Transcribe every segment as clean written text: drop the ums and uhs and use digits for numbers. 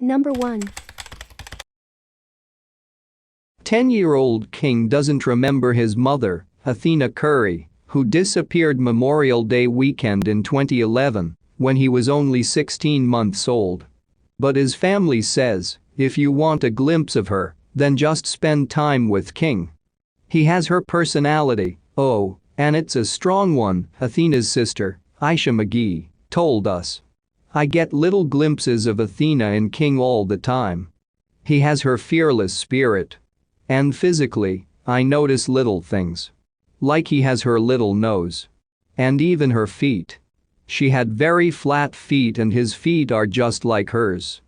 Number 1. 10-year-old King doesn't remember his mother, Athena Curry, who disappeared Memorial Day weekend in 2011 when he was only 16 months old. But his family says, if you want a glimpse of her, then just spend time with King. He has her personality, oh, and it's a strong one, Athena's sister, Aisha McGee, told us. I get little glimpses of Athena in King all the time. He has her fearless spirit. And physically, I notice little things. Like he has her little nose. And even her feet. She had very flat feet and his feet are just like hers.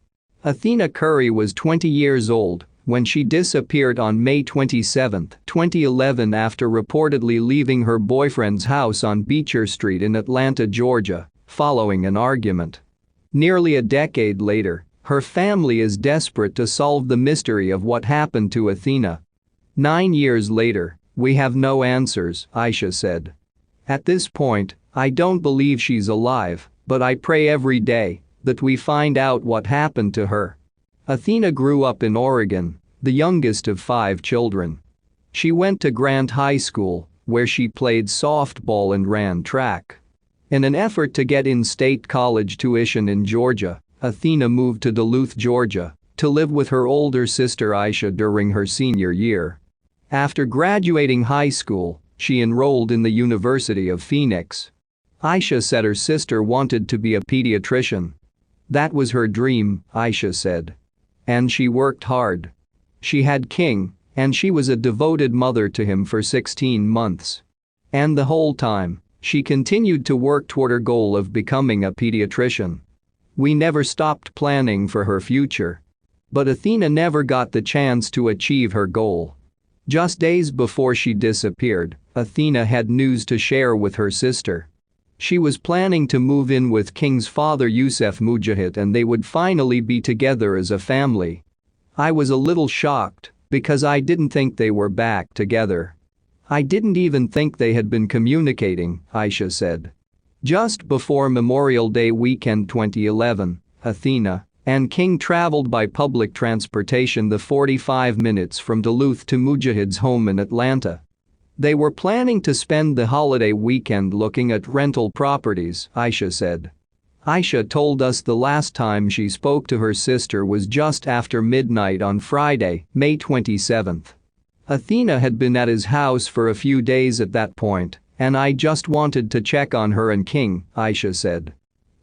Athena Curry was 20 years old when she disappeared on May 27, 2011 after reportedly leaving her boyfriend's house on Beecher Street in Atlanta, Georgia, following an argument. Nearly a decade later, her family is desperate to solve the mystery of what happened to Athena. 9 years later, we have no answers, Aisha said. At this point, I don't believe she's alive, but I pray every day that we find out what happened to her. Athena grew up in Oregon, the youngest of 5 children. She went to Grant High School, where she played softball and ran track. In an effort to get in-state college tuition in Georgia, Athena moved to Duluth, Georgia, to live with her older sister Aisha during her senior year. After graduating high school, she enrolled in the University of Phoenix. Aisha said her sister wanted to be a pediatrician. That was her dream, Aisha said. And she worked hard. She had King, and she was a devoted mother to him for 16 months. And the whole time, she continued to work toward her goal of becoming a pediatrician. We never stopped planning for her future. But Athena never got the chance to achieve her goal. Just days before she disappeared, Athena had news to share with her sister. She was planning to move in with King's father Yusef Mujahid and they would finally be together as a family. I was a little shocked because I didn't think they were back together. I didn't even think they had been communicating, Aisha said. Just before Memorial Day weekend 2011, Athena and King traveled by public transportation the 45 minutes from Duluth to Mujahid's home in Atlanta. They were planning to spend the holiday weekend looking at rental properties, Aisha said. Aisha told us the last time she spoke to her sister was just after midnight on Friday, May 27. Athena had been at his house for a few days at that point, and I just wanted to check on her and King, Aisha said.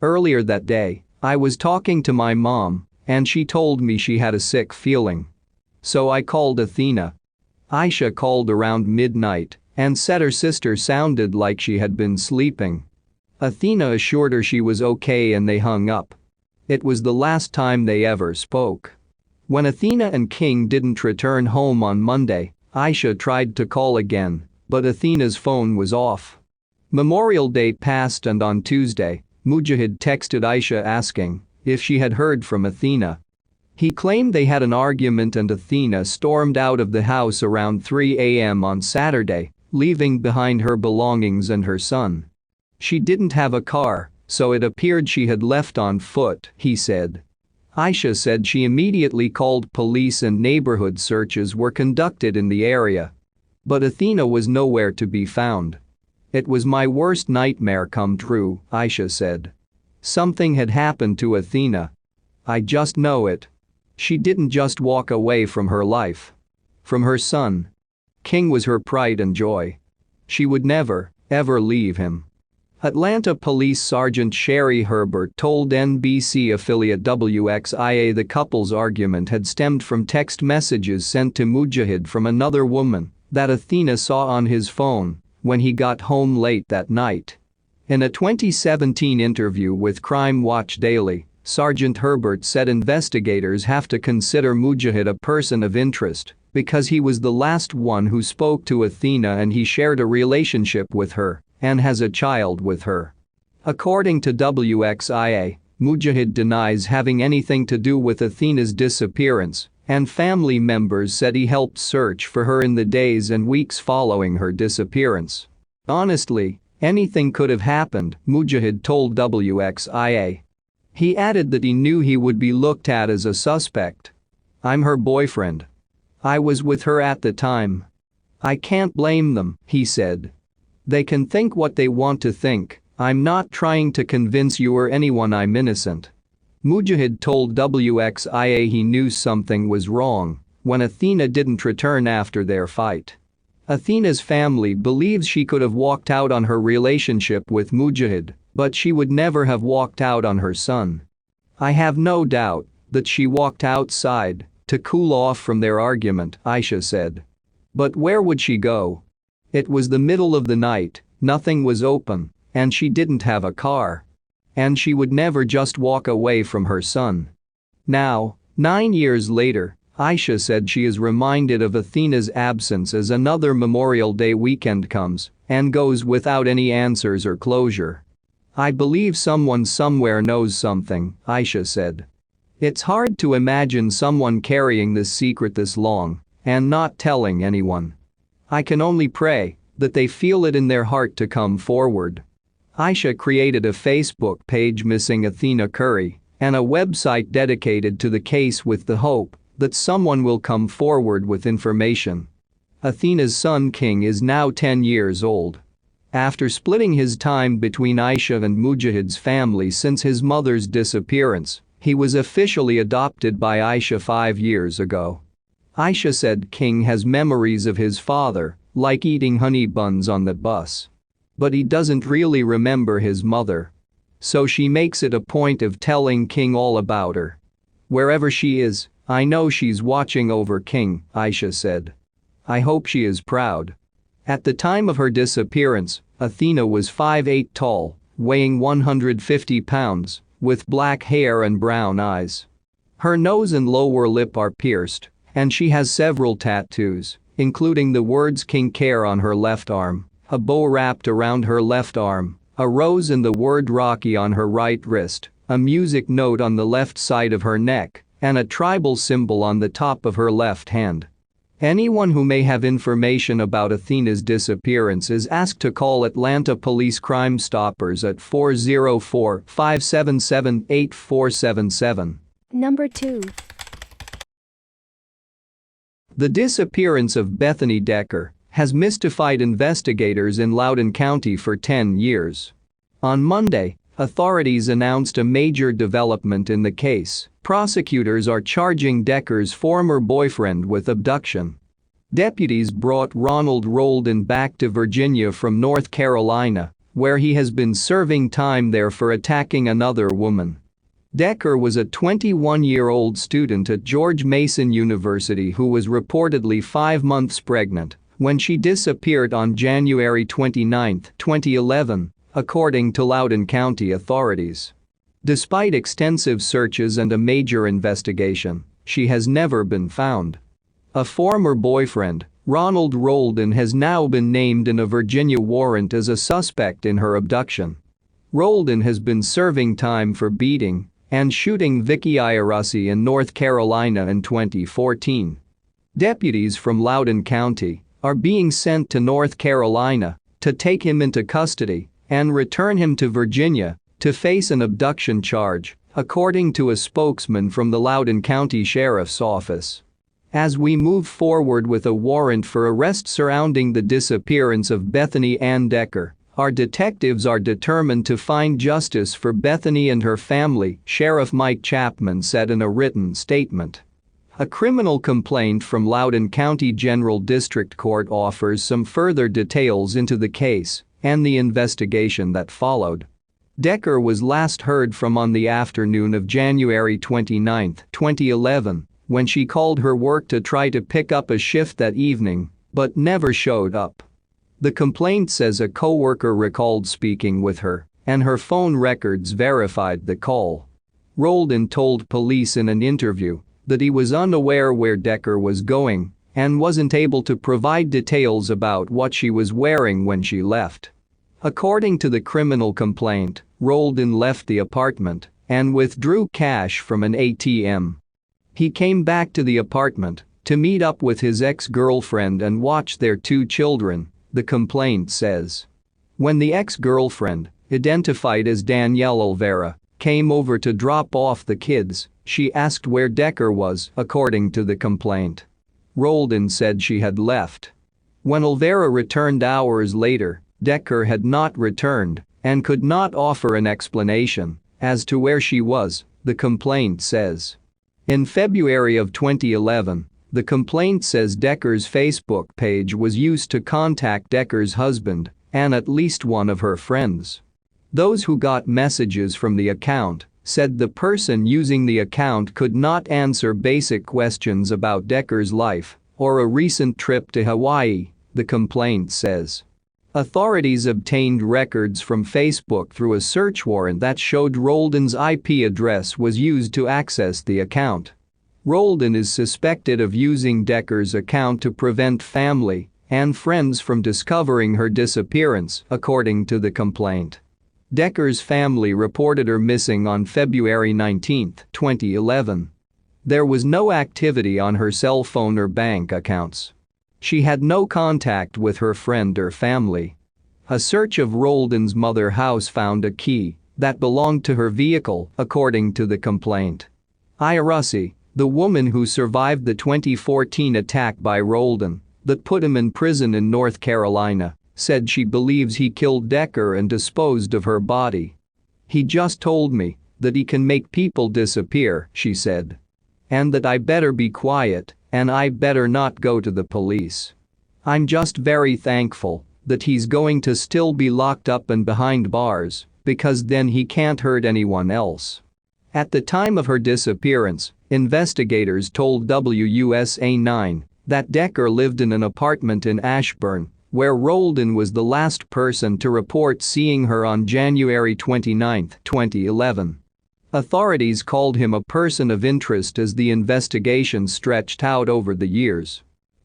Earlier that day, I was talking to my mom, and she told me she had a sick feeling. So I called Athena. Aisha called around midnight and said her sister sounded like she had been sleeping. Athena assured her she was okay and they hung up. It was the last time they ever spoke. When Athena and King didn't return home on Monday, Aisha tried to call again, but Athena's phone was off. Memorial Day passed and on Tuesday, Mujahid texted Aisha asking if she had heard from Athena. He claimed they had an argument and Athena stormed out of the house around 3 a.m. on Saturday, leaving behind her belongings and her son. She didn't have a car, so it appeared she had left on foot, he said. Aisha said she immediately called police and neighborhood searches were conducted in the area. But Athena was nowhere to be found. It was my worst nightmare come true, Aisha said. Something had happened to Athena. I just know it. She didn't just walk away from her life. From her son. King was her pride and joy. She would never, ever leave him. Atlanta Police Sergeant Sherry Herbert told NBC affiliate WXIA the couple's argument had stemmed from text messages sent to Mujahid from another woman that Athena saw on his phone when he got home late that night. In a 2017 interview with Crime Watch Daily, Sergeant Herbert said investigators have to consider Mujahid a person of interest because he was the last one who spoke to Athena and he shared a relationship with her and has a child with her. According to WXIA, Mujahid denies having anything to do with Athena's disappearance, and family members said he helped search for her in the days and weeks following her disappearance. Honestly, anything could have happened, Mujahid told WXIA. He added that he knew he would be looked at as a suspect. "I'm her boyfriend. I was with her at the time. I can't blame them," he said. "They can think what they want to think. I'm not trying to convince you or anyone I'm innocent." Mujahid told WXIA he knew something was wrong when Athena didn't return after their fight. Athena's family believes she could have walked out on her relationship with Mujahid, but she would never have walked out on her son. "I have no doubt that she walked outside to cool off from their argument," Aisha said. "But where would she go? It was the middle of the night, nothing was open, and she didn't have a car. And she would never just walk away from her son." Now, 9 years later, Aisha said she is reminded of Athena's absence as another Memorial Day weekend comes and goes without any answers or closure. "I believe someone somewhere knows something," Aisha said. "It's hard to imagine someone carrying this secret this long and not telling anyone. I can only pray that they feel it in their heart to come forward." Aisha created a Facebook page Missing Athena Curry and a website dedicated to the case with the hope that someone will come forward with information. Athena's son King is now 10 years old. After splitting his time between Aisha and Mujahid's family since his mother's disappearance, he was officially adopted by Aisha 5 years ago. Aisha said King has memories of his father, like eating honey buns on the bus. But he doesn't really remember his mother. So she makes it a point of telling King all about her. "Wherever she is, I know she's watching over King," Aisha said. "I hope she is proud." At the time of her disappearance, Athena was 5'8" tall, weighing 150 pounds, with black hair and brown eyes. Her nose and lower lip are pierced, and she has several tattoos, including the words King Care on her left arm, a bow wrapped around her left arm, a rose and the word Rocky on her right wrist, a music note on the left side of her neck, and a tribal symbol on the top of her left hand. Anyone who may have information about Athena's disappearance is asked to call Atlanta Police Crime Stoppers at 404-577-8477. Number 2. The disappearance of Bethany Decker has mystified investigators in Loudoun County for 10 years. On Monday, authorities announced a major development in the case. Prosecutors are charging Decker's former boyfriend with abduction. Deputies brought Ronald Roldan back to Virginia from North Carolina, where he has been serving time there for attacking another woman. Decker was a 21-year-old student at George Mason University who was reportedly 5 months pregnant when she disappeared on January 29, 2011, according to Loudoun County authorities. Despite extensive searches and a major investigation, she has never been found. A former boyfriend, Ronald Roldan, has now been named in a Virginia warrant as a suspect in her abduction. Roldan has been serving time for beating and shooting Vicky Iarussi in North Carolina in 2014. Deputies from Loudoun County are being sent to North Carolina to take him into custody and return him to Virginia to face an abduction charge, according to a spokesman from the Loudoun County Sheriff's Office. As we move forward with a warrant for arrest surrounding the disappearance of Bethany Ann Decker, our detectives are determined to find justice for Bethany and her family, Sheriff Mike Chapman said in a written statement. A criminal complaint from Loudoun County General District Court offers some further details into the case and the investigation that followed. Decker was last heard from on the afternoon of January 29, 2011, when she called her work to try to pick up a shift that evening, but never showed up. The complaint says a coworker recalled speaking with her, and her phone records verified the call. Roldan told police in an interview that he was unaware where Decker was going and wasn't able to provide details about what she was wearing when she left. According to the criminal complaint, Roldan left the apartment and withdrew cash from an ATM. He came back to the apartment to meet up with his ex-girlfriend and watch their 2 children, the complaint says. When the ex-girlfriend, identified as Danielle Olvera, came over to drop off the kids. She asked where Decker was, according to the complaint. Roldan said she had left. When Olvera returned hours later, Decker had not returned and could not offer an explanation as to where she was, the complaint says. In February of 2011, the complaint says Decker's Facebook page was used to contact Decker's husband and at least one of her friends. Those who got messages from the account said the person using the account could not answer basic questions about Decker's life or a recent trip to Hawaii, the complaint says. Authorities obtained records from Facebook through a search warrant that showed Roldan's IP address was used to access the account. Roldan is suspected of using Decker's account to prevent family and friends from discovering her disappearance, according to the complaint. Decker's family reported her missing on February 19, 2011. There was no activity on her cell phone or bank accounts. She had no contact with her friend or family. A search of Roldan's mother's house found a key that belonged to her vehicle, according to the complaint. Iarussi, the woman who survived the 2014 attack by Roldan that put him in prison in North Carolina, said she believes he killed Decker and disposed of her body. "He just told me that he can make people disappear," she said. "And that I better be quiet and I better not go to the police. I'm just very thankful that he's going to still be locked up and behind bars because then he can't hurt anyone else." At the time of her disappearance, investigators told WUSA 9 that Decker lived in an apartment in Ashburn, where Roldan was the last person to report seeing her on January 29, 2011. Authorities called him a person of interest as the investigation stretched out over the years.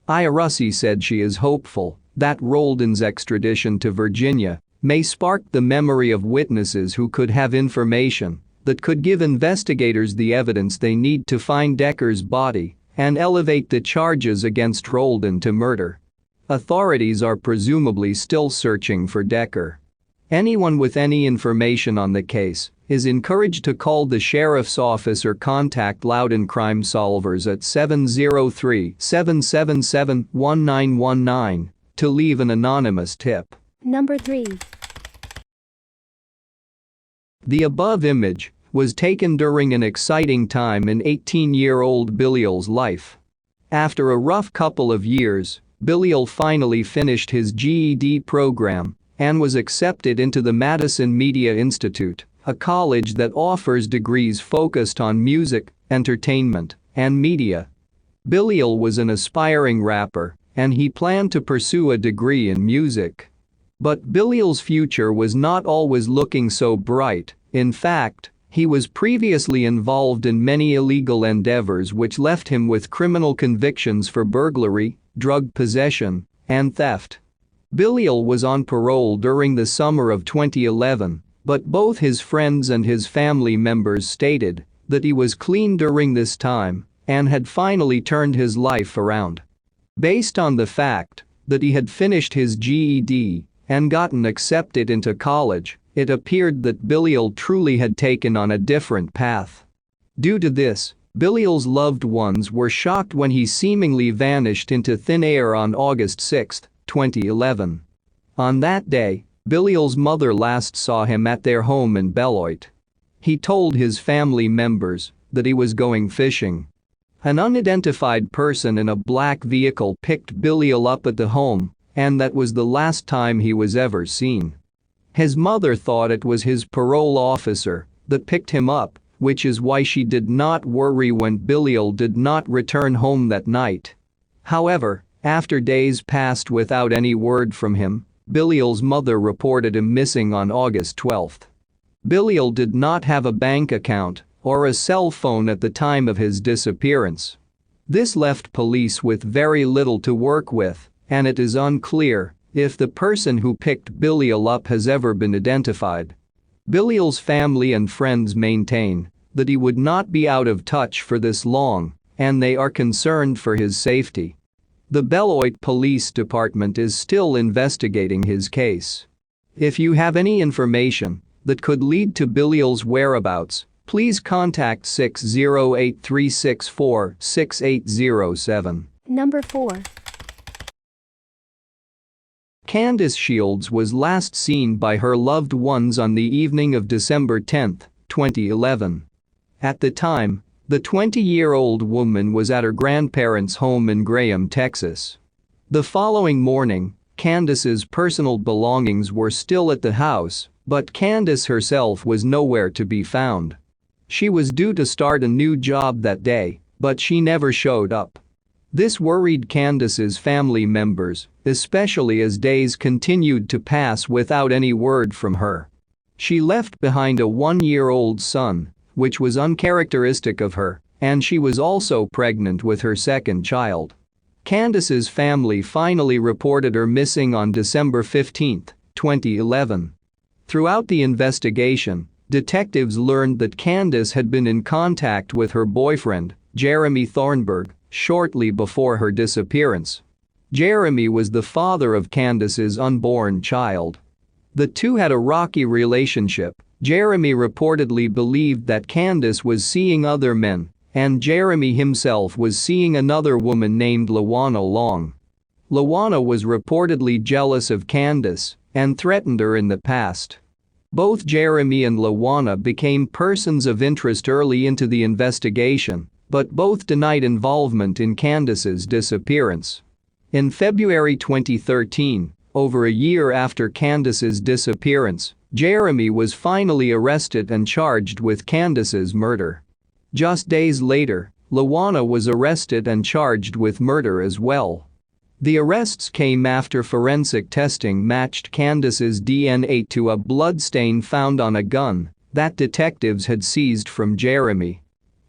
Iarussi said she is hopeful that Roldan's extradition to Virginia may spark the memory of witnesses who could have information that could give investigators the evidence they need to find Decker's body and elevate the charges against Roldan to murder. Authorities are presumably still searching for Decker. Anyone with any information on the case is encouraged to call the sheriff's office or contact Loudoun Crime Solvers at 703-777-1919 to leave an anonymous tip. Number 3. The above image was taken during an exciting time in 18-year-old Bilial's life. After a rough couple of years, Bilial finally finished his GED program and was accepted into the Madison Media Institute, a college that offers degrees focused on music, entertainment, and media. Bilial was an aspiring rapper, and he planned to pursue a degree in music. But Bilial's future was not always looking so bright. In fact, he was previously involved in many illegal endeavors which left him with criminal convictions for burglary, drug possession, and theft. Bilial was on parole during the summer of 2011, but both his friends and his family members stated that he was clean during this time and had finally turned his life around. Based on the fact that he had finished his GED and gotten accepted into college, it appeared that Bilial truly had taken on a different path. Due to this, Bilial's loved ones were shocked when he seemingly vanished into thin air on August 6, 2011. On that day, Bilial's mother last saw him at their home in Beloit. He told his family members that he was going fishing. An unidentified person in a black vehicle picked Bilial up at the home, and that was the last time he was ever seen. His mother thought it was his parole officer that picked him up, which is why she did not worry when Bilial did not return home that night. However, after days passed without any word from him, Bilial's mother reported him missing on August 12. Bilial did not have a bank account or a cell phone at the time of his disappearance. This left police with very little to work with, and it is unclear if the person who picked Bilial up has ever been identified. Bilial's family and friends maintain that he would not be out of touch for this long, and they are concerned for his safety. The Beloit Police Department is still investigating his case. If you have any information that could lead to Bilial's whereabouts, please contact 608-364-6807. Number 4. Candice Shields was last seen by her loved ones on the evening of December 10, 2011. At the time, the 20-year-old woman was at her grandparents' home in Graham, Texas. The following morning, Candice's personal belongings were still at the house, but Candice herself was nowhere to be found. She was due to start a new job that day, but she never showed up. This worried Candice's family members, especially as days continued to pass without any word from her. She left behind a 1-year-old son, which was uncharacteristic of her, and she was also pregnant with her second child. Candice's family finally reported her missing on December 15, 2011. Throughout the investigation, detectives learned that Candice had been in contact with her boyfriend, Jeremy Thornburg, shortly before her disappearance. Jeremy was the father of Candice's unborn child. The two had a rocky relationship. Jeremy reportedly believed that Candice was seeing other men, and Jeremy himself was seeing another woman named Lawana Long. Lawana was reportedly jealous of Candice and threatened her in the past. Both Jeremy and Lawana became persons of interest early into the investigation, but both denied involvement in Candice's disappearance. In February 2013, over a year after Candice's disappearance, Jeremy was finally arrested and charged with Candice's murder. Just days later, Lawana was arrested and charged with murder as well. The arrests came after forensic testing matched Candice's DNA to a bloodstain found on a gun that detectives had seized from Jeremy.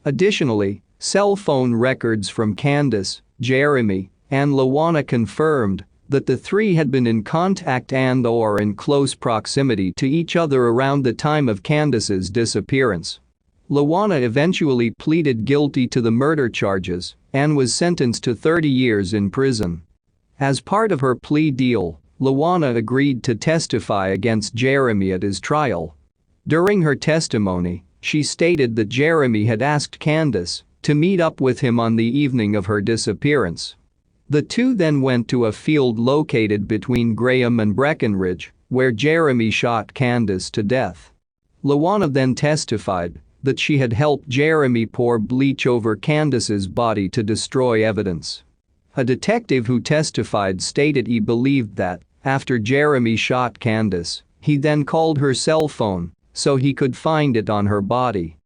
Additionally, cell phone records from Candice, Jeremy, and Lawana confirmed that the three had been in contact and/or in close proximity to each other around the time of Candice's disappearance. Lawana eventually pleaded guilty to the murder charges and was sentenced to 30 years in prison. As part of her plea deal, Lawana agreed to testify against Jeremy at his trial. During her testimony, she stated that Jeremy had asked Candice to meet up with him on the evening of her disappearance. The two then went to a field located between Graham and Breckenridge, where Jeremy shot Candice to death. Lawana then testified that she had helped Jeremy pour bleach over Candice's body to destroy evidence. A detective who testified stated he believed that, after Jeremy shot Candice, he then called her cell phone so he could find it on her body.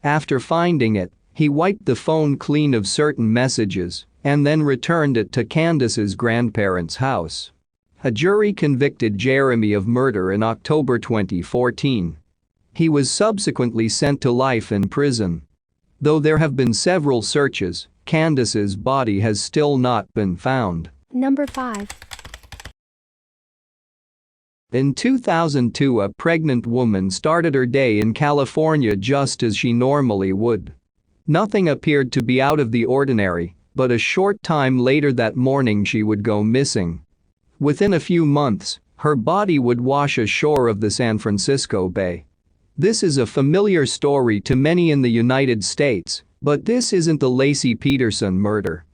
After finding it, he wiped the phone clean of certain messages and then returned it to Candice's grandparents' house. A jury convicted Jeremy of murder in October 2014. He was subsequently sent to life in prison. Though there have been several searches, Candice's body has still not been found. Number 5. In 2002, a pregnant woman started her day in California just as she normally would. Nothing appeared to be out of the ordinary, but a short time later that morning she would go missing. Within a few months, her body would wash ashore of the San Francisco Bay. This is a familiar story to many in the United States, but this isn't the Laci Peterson murder.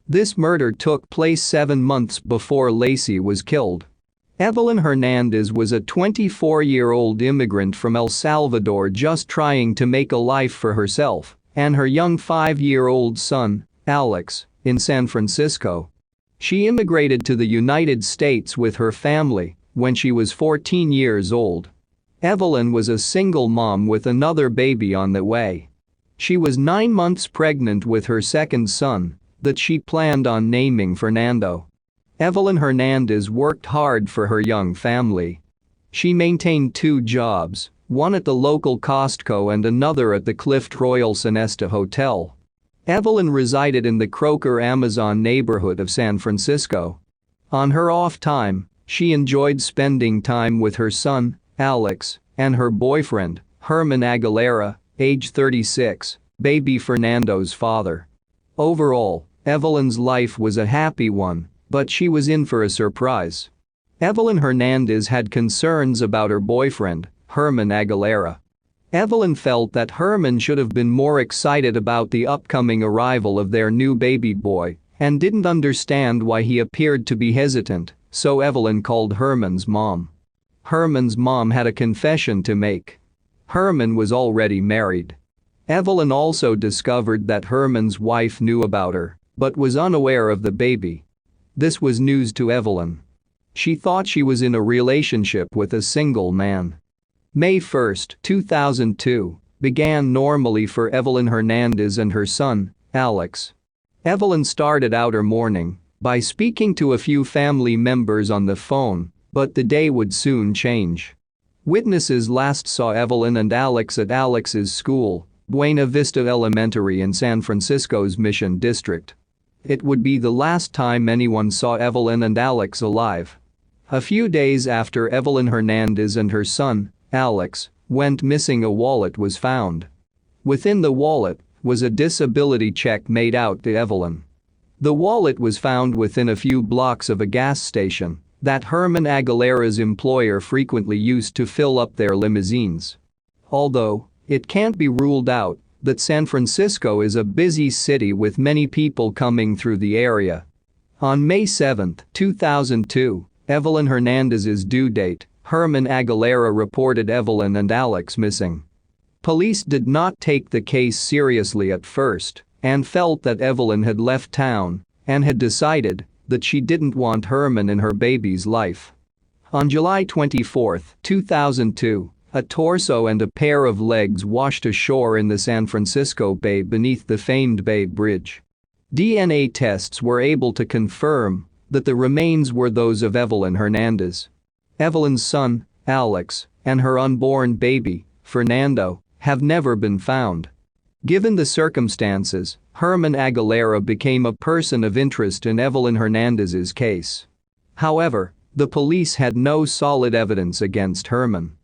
This murder took place 7 months before Laci was killed. Evelyn Hernandez was a 24-year-old immigrant from El Salvador just trying to make a life for herself and her young 5-year-old son, Alex, in San Francisco. She immigrated to the United States with her family when she was 14 years old. Evelyn was a single mom with another baby on the way. She was 9 months pregnant with her second son that she planned on naming Fernando. Evelyn Hernandez worked hard for her young family. She maintained 2 jobs, one at the local Costco and another at the Clift Royal Sonesta Hotel. Evelyn resided in the Croker Amazon neighborhood of San Francisco. On her off time, she enjoyed spending time with her son, Alex, and her boyfriend, Herman Aguilera, age 36, baby Fernando's father. Overall, Evelyn's life was a happy one, but she was in for a surprise. Evelyn Hernandez had concerns about her boyfriend, Herman Aguilera. Evelyn felt that Herman should have been more excited about the upcoming arrival of their new baby boy and didn't understand why he appeared to be hesitant, so Evelyn called Herman's mom. Herman's mom had a confession to make. Herman was already married. Evelyn also discovered that Herman's wife knew about her but was unaware of the baby. This was news to Evelyn. She thought she was in a relationship with a single man. May 1, 2002, began normally for Evelyn Hernandez and her son, Alex. Evelyn started out her morning by speaking to a few family members on the phone, but the day would soon change. Witnesses last saw Evelyn and Alex at Alex's school, Buena Vista Elementary in San Francisco's Mission District. It would be the last time anyone saw Evelyn and Alex alive. A few days after Evelyn Hernandez and her son, Alex, went missing, a wallet was found. Within the wallet was a disability check made out to Evelyn. The wallet was found within a few blocks of a gas station that Herman Aguilera's employer frequently used to fill up their limousines. Although it can't be ruled out that San Francisco is a busy city with many people coming through the area. On May 7, 2002, Evelyn Hernandez's due date, Herman Aguilera reported Evelyn and Alex missing. Police did not take the case seriously at first and felt that Evelyn had left town and had decided that she didn't want Herman in her baby's life. On July 24, 2002, a torso and a pair of legs washed ashore in the San Francisco Bay beneath the famed Bay Bridge. DNA tests were able to confirm that the remains were those of Evelyn Hernandez. Evelyn's son, Alex, and her unborn baby, Fernando, have never been found. Given the circumstances, Herman Aguilera became a person of interest in Evelyn Hernandez's case. However, the police had no solid evidence against Herman.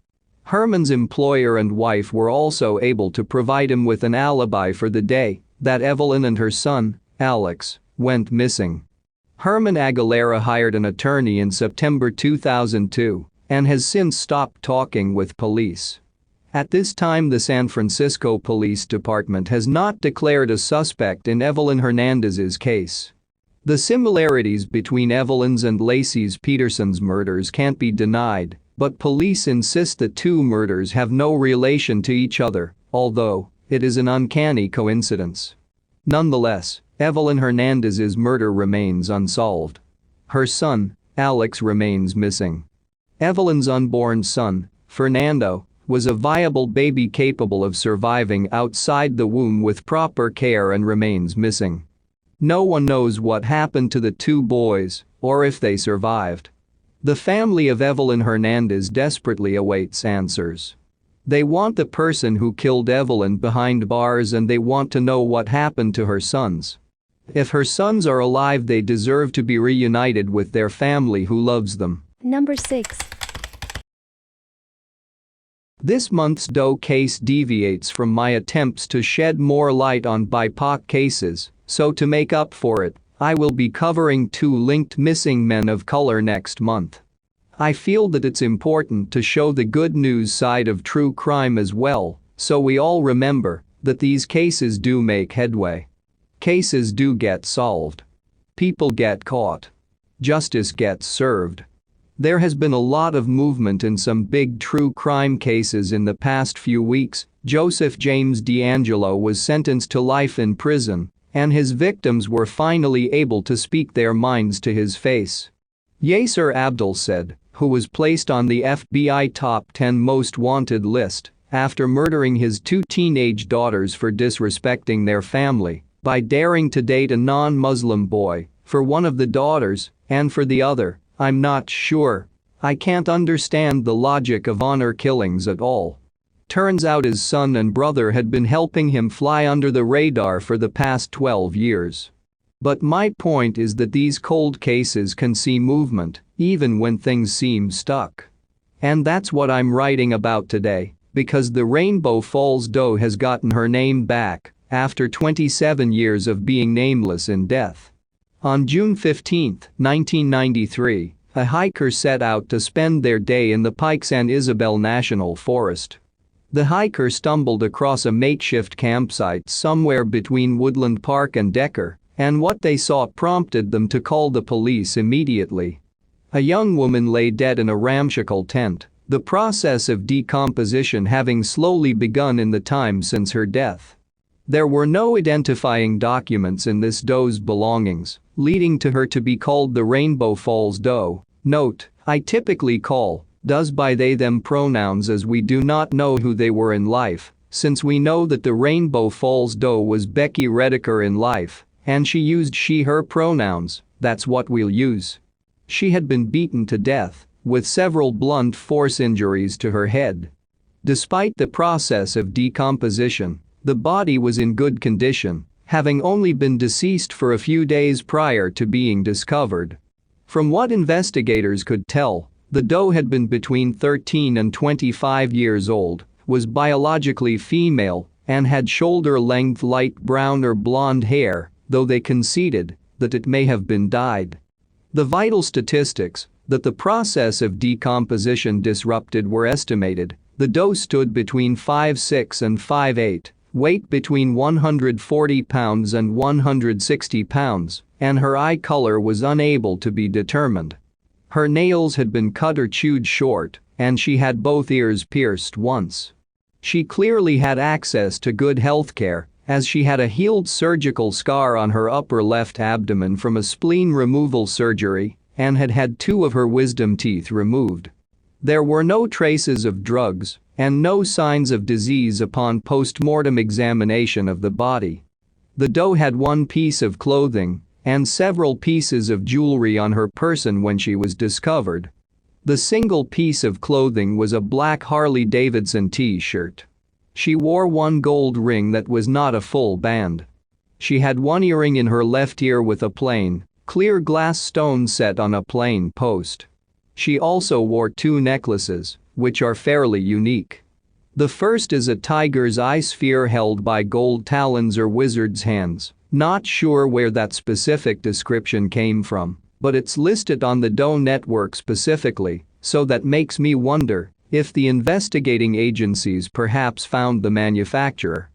Herman's employer and wife were also able to provide him with an alibi for the day that Evelyn and her son, Alex, went missing. Herman Aguilera hired an attorney in September 2002 and has since stopped talking with police. At this time, the San Francisco Police Department has not declared a suspect in Evelyn Hernandez's case. The similarities between Evelyn's and Lacey's Peterson's murders can't be denied, but police insist the two murders have no relation to each other, although it is an uncanny coincidence. Nonetheless, Evelyn Hernandez's murder remains unsolved. Her son, Alex, remains missing. Evelyn's unborn son, Fernando, was a viable baby capable of surviving outside the womb with proper care and remains missing. No one knows what happened to the two boys or if they survived. The family of Evelyn Hernandez desperately awaits answers. They want the person who killed Evelyn behind bars, and they want to know what happened to her sons. If her sons are alive, they deserve to be reunited with their family who loves them. Number 6. This month's Doe case deviates from my attempts to shed more light on BIPOC cases, so to make up for it, I will be covering two linked missing men of color next month. I feel that it's important to show the good news side of true crime as well, so we all remember that these cases do make headway. Cases do get solved. People get caught. Justice gets served. There has been a lot of movement in some big true crime cases in the past few weeks. Joseph James DeAngelo was sentenced to life in prison, and his victims were finally able to speak their minds to his face. Yasser Abdul said, who was placed on the FBI top 10 most wanted list after murdering his two teenage daughters for disrespecting their family by daring to date a non-Muslim boy, for one of the daughters, and for the other, I'm not sure. I can't understand the logic of honor killings at all. Turns out his son and brother had been helping him fly under the radar for the past 12 years. But my point is that these cold cases can see movement, even when things seem stuck. And that's what I'm writing about today, because the Rainbow Falls Doe has gotten her name back after 27 years of being nameless in death. On June 15, 1993, A hiker set out to spend their day in the Pike San Isabel National Forest. The hiker stumbled across a makeshift campsite somewhere between Woodland Park and Decker, and what they saw prompted them to call the police immediately. A young woman lay dead in a ramshackle tent, the process of decomposition having slowly begun in the time since her death. There were no identifying documents in this doe's belongings, leading to her to be called the Rainbow Falls Doe. Note: I typically call does by they/them pronouns as we do not know who they were in life, since we know that the Rainbow Falls Doe was Becky Redeker in life, and she used she/her pronouns. That's what we'll use. She had been beaten to death, with several blunt force injuries to her head. Despite the process of decomposition, the body was in good condition, having only been deceased for a few days prior to being discovered. From what investigators could tell, the doe had been between 13 and 25 years old, was biologically female, and had shoulder-length light brown or blonde hair, though they conceded that it may have been dyed. The vital statistics that the process of decomposition disrupted were estimated. The doe stood between 5'6" and 5'8", weight between 140 pounds and 160 pounds, and her eye color was unable to be determined. Her nails had been cut or chewed short, and she had both ears pierced once. She clearly had access to good health care, as she had a healed surgical scar on her upper left abdomen from a spleen removal surgery and had had 2 of her wisdom teeth removed. There were no traces of drugs and no signs of disease upon post-mortem examination of the body. The doe had 1 piece of clothing and several pieces of jewelry on her person when she was discovered. The single piece of clothing was a black Harley-Davidson t-shirt. She wore 1 gold ring that was not a full band. She had 1 earring in her left ear with a plain, clear glass stone set on a plain post. She also wore 2 necklaces, which are fairly unique. The first is a tiger's eye sphere held by gold talons or wizard's hands. Not sure where that specific description came from, but it's listed on the Doe network specifically, so that makes me wonder if the investigating agencies perhaps found the manufacturer.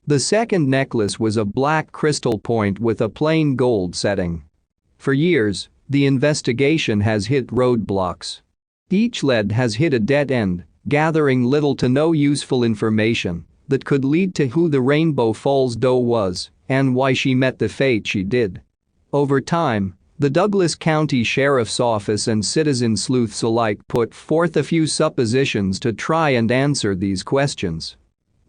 The second necklace was a black crystal point with a plain gold setting. For years, the investigation has hit roadblocks. Each lead has hit a dead end, gathering little to no useful information that could lead to who the Rainbow Falls Doe was and why she met the fate she did. Over time, the Douglas County Sheriff's Office and citizen sleuths alike put forth a few suppositions to try and answer these questions.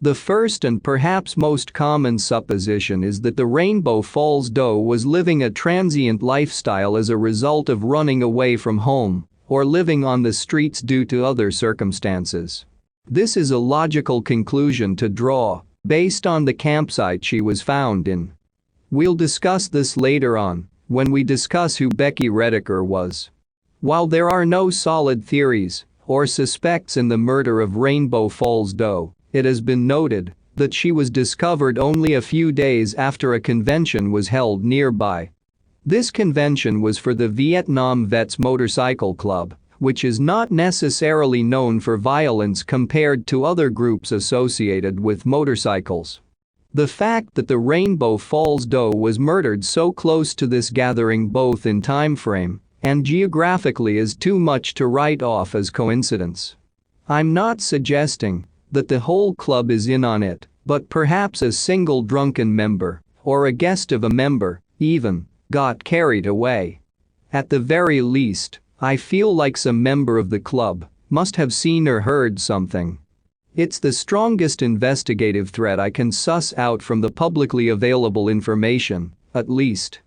The first and perhaps most common supposition is that the Rainbow Falls Doe was living a transient lifestyle as a result of running away from home or living on the streets due to other circumstances. This is a logical conclusion to draw, based on the campsite she was found in. We'll discuss this later on, when we discuss who Becky Redeker was. While there are no solid theories or suspects in the murder of Rainbow Falls Doe, it has been noted that she was discovered only a few days after a convention was held nearby. This convention was for the Vietnam Vets Motorcycle Club, which is not necessarily known for violence compared to other groups associated with motorcycles. The fact that the Rainbow Falls Doe was murdered so close to this gathering both in time frame and geographically is too much to write off as coincidence. I'm not suggesting that the whole club is in on it, but perhaps a single drunken member, or a guest of a member, even, got carried away. At the very least, I feel like some member of the club must have seen or heard something. It's the strongest investigative thread I can suss out from the publicly available information, at least.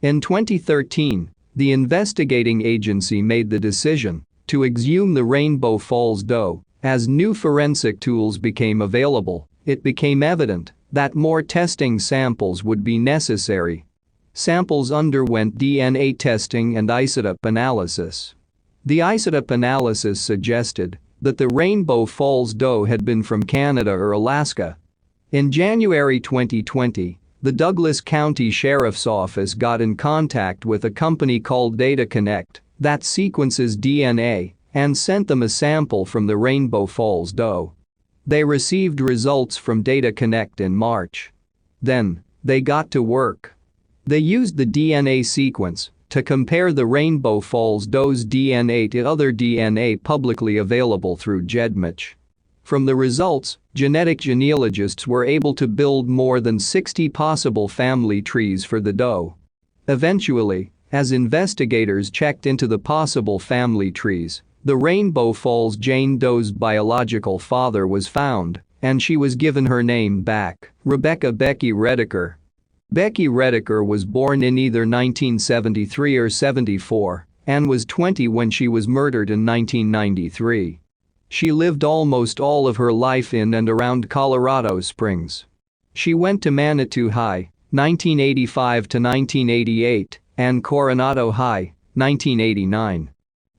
In 2013, the investigating agency made the decision to exhume the Rainbow Falls Doe. As new forensic tools became available, it became evident that more testing samples would be necessary. Samples underwent DNA testing and isotope analysis. The isotope analysis suggested that the Rainbow Falls Doe had been from Canada or Alaska. In January 2020, the Douglas County Sheriff's Office got in contact with a company called Data Connect that sequences DNA and sent them a sample from the Rainbow Falls Doe. They received results from Data Connect in March. Then, they got to work. They used the DNA sequence to compare the Rainbow Falls Doe's DNA to other DNA publicly available through GEDmatch. From the results, genetic genealogists were able to build more than 60 possible family trees for the doe. Eventually, as investigators checked into the possible family trees, the Rainbow Falls Jane Doe's biological father was found, and she was given her name back, Rebecca Becky Redeker. Becky Redeker was born in either 1973 or 74 and was 20 when she was murdered in 1993. She lived almost all of her life in and around Colorado Springs. She went to Manitou High, 1985 to 1988, and Coronado High, 1989.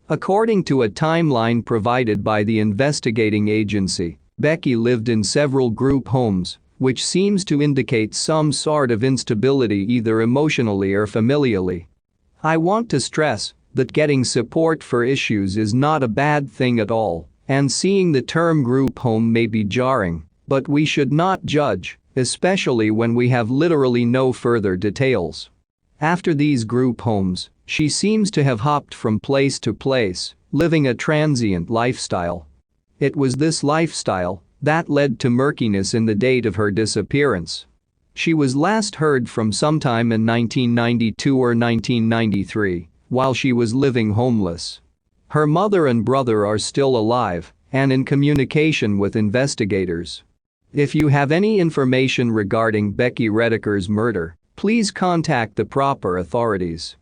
According to a timeline provided by the investigating agency, Becky lived in several group homes, which seems to indicate some sort of instability either emotionally or familially. I want to stress that getting support for issues is not a bad thing at all, and seeing the term group home may be jarring, but we should not judge, especially when we have literally no further details. After these group homes, she seems to have hopped from place to place, living a transient lifestyle. It was this lifestyle that led to murkiness in the date of her disappearance. She was last heard from sometime in 1992 or 1993, while she was living homeless. Her mother and brother are still alive and in communication with investigators. If you have any information regarding Becky Redeker's murder, please contact the proper authorities.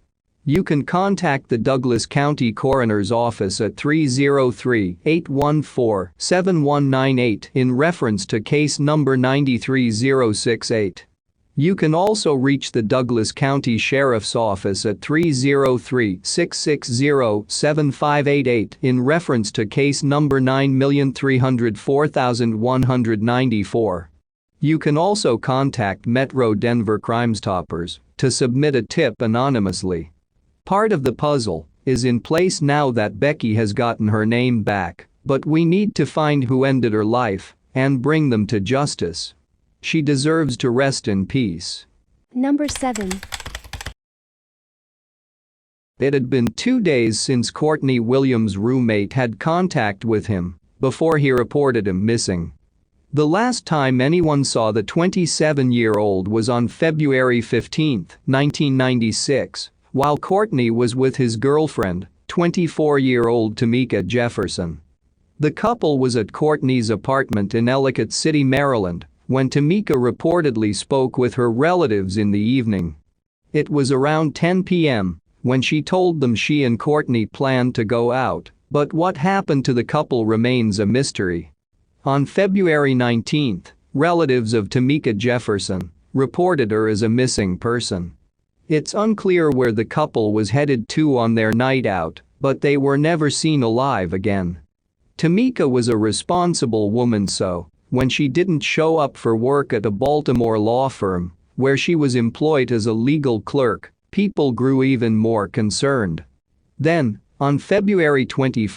You can contact the Douglas County Coroner's Office at 303-814-7198 in reference to case number 93068. You can also reach the Douglas County Sheriff's Office at 303-660-7588 in reference to case number 9304194. You can also contact Metro Denver Crimestoppers to submit a tip anonymously. Part of the puzzle is in place now that Becky has gotten her name back, but we need to find who ended her life and bring them to justice. She deserves to rest in peace. Number 7. It had been 2 days since Courtney Williams' roommate had contact with him before he reported him missing. The last time anyone saw the 27-year-old was on February 15, 1996, while Courtney was with his girlfriend, 24-year-old Tomeka Jefferson. The couple was at Courtney's apartment in Ellicott City, Maryland, when Tomeka reportedly spoke with her relatives in the evening. It was around 10 p.m. when she told them she and Courtney planned to go out, but what happened to the couple remains a mystery. On February 19, relatives of Tomeka Jefferson reported her as a missing person. It's unclear where the couple was headed to on their night out, but they were never seen alive again. Tomeka was a responsible woman, so when she didn't show up for work at a Baltimore law firm, where she was employed as a legal clerk, people grew even more concerned. Then, on February 21,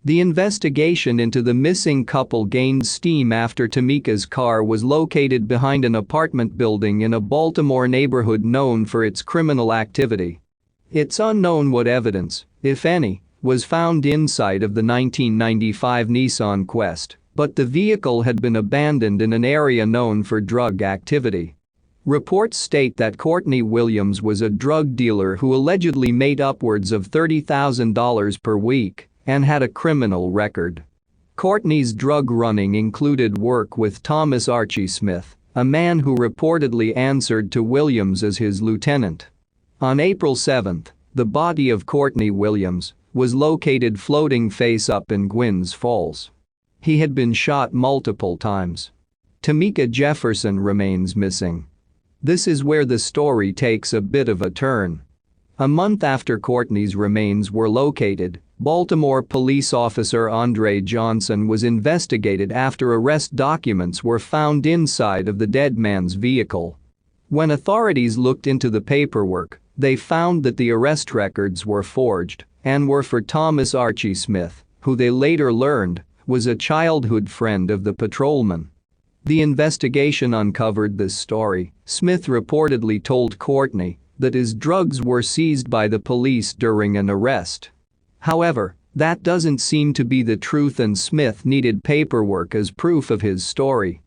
the investigation into the missing couple gained steam after Tomeka's car was located behind an apartment building in a Baltimore neighborhood known for its criminal activity. It's unknown what evidence, if any, was found inside of the 1995 Nissan Quest, but the vehicle had been abandoned in an area known for drug activity. Reports state that Courtney Williams was a drug dealer who allegedly made upwards of $30,000 per week and had a criminal record. Courtney's drug running included work with Thomas Archie Smith, a man who reportedly answered to Williams as his lieutenant. On April 7, the body of Courtney Williams was located floating face up in Gwynns Falls. He had been shot multiple times. Tomeka Jefferson remains missing. This is where the story takes a bit of a turn. A month after Courtney's remains were located, Baltimore police officer Andre Johnson was investigated after arrest documents were found inside of the dead man's vehicle. When authorities looked into the paperwork, they found that the arrest records were forged and were for Thomas Archie Smith, who they later learned was a childhood friend of the patrolman. The investigation uncovered this story. Smith reportedly told Courtney that his drugs were seized by the police during an arrest. However, that doesn't seem to be the truth, and Smith needed paperwork as proof of his story.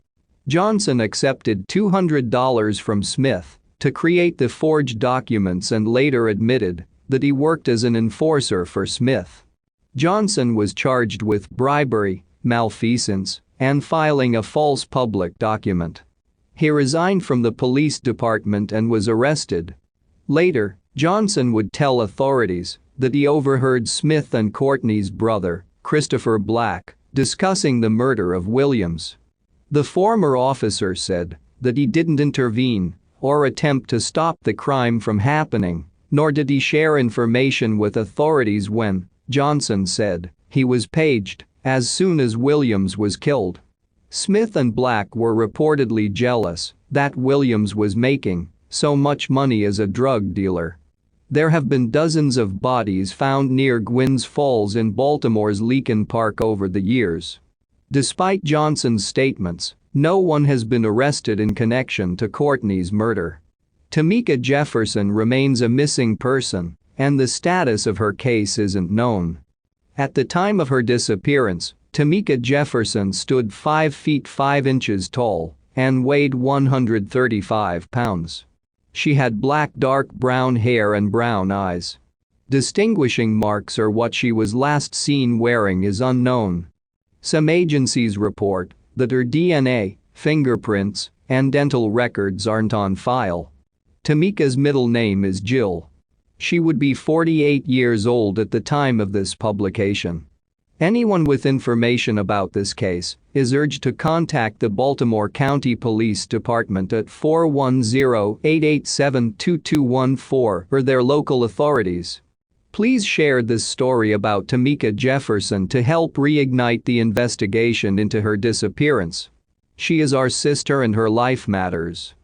Johnson accepted $200 from Smith to create the forged documents and later admitted that he worked as an enforcer for Smith. Johnson was charged with bribery, malfeasance, and filing a false public document. He resigned from the police department and was arrested. Later, Johnson would tell authorities that he overheard Smith and Courtney's brother, Christopher Black, discussing the murder of Williams. The former officer said that he didn't intervene or attempt to stop the crime from happening, nor did he share information with authorities when, Johnson said, he was paged as soon as Williams was killed. Smith and Black were reportedly jealous that Williams was making so much money as a drug dealer. There have been dozens of bodies found near Gwynns Falls in Baltimore's Leakin Park over the years. Despite Johnson's statements, no one has been arrested in connection to Courtney's murder. Tomeka Jefferson remains a missing person, and the status of her case isn't known. At the time of her disappearance, Tomeka Jefferson stood 5 feet 5 inches tall and weighed 135 pounds. She had black dark brown hair and brown eyes. Distinguishing marks or what she was last seen wearing is unknown. Some agencies report that her DNA, fingerprints, and dental records aren't on file. Tomeka's middle name is Jill. She would be 48 years old at the time of this publication. Anyone with information about this case is urged to contact the Baltimore County Police Department at 410-887-2214 or their local authorities. Please share this story about Tomeka Jefferson to help reignite the investigation into her disappearance. She is our sister and her life matters.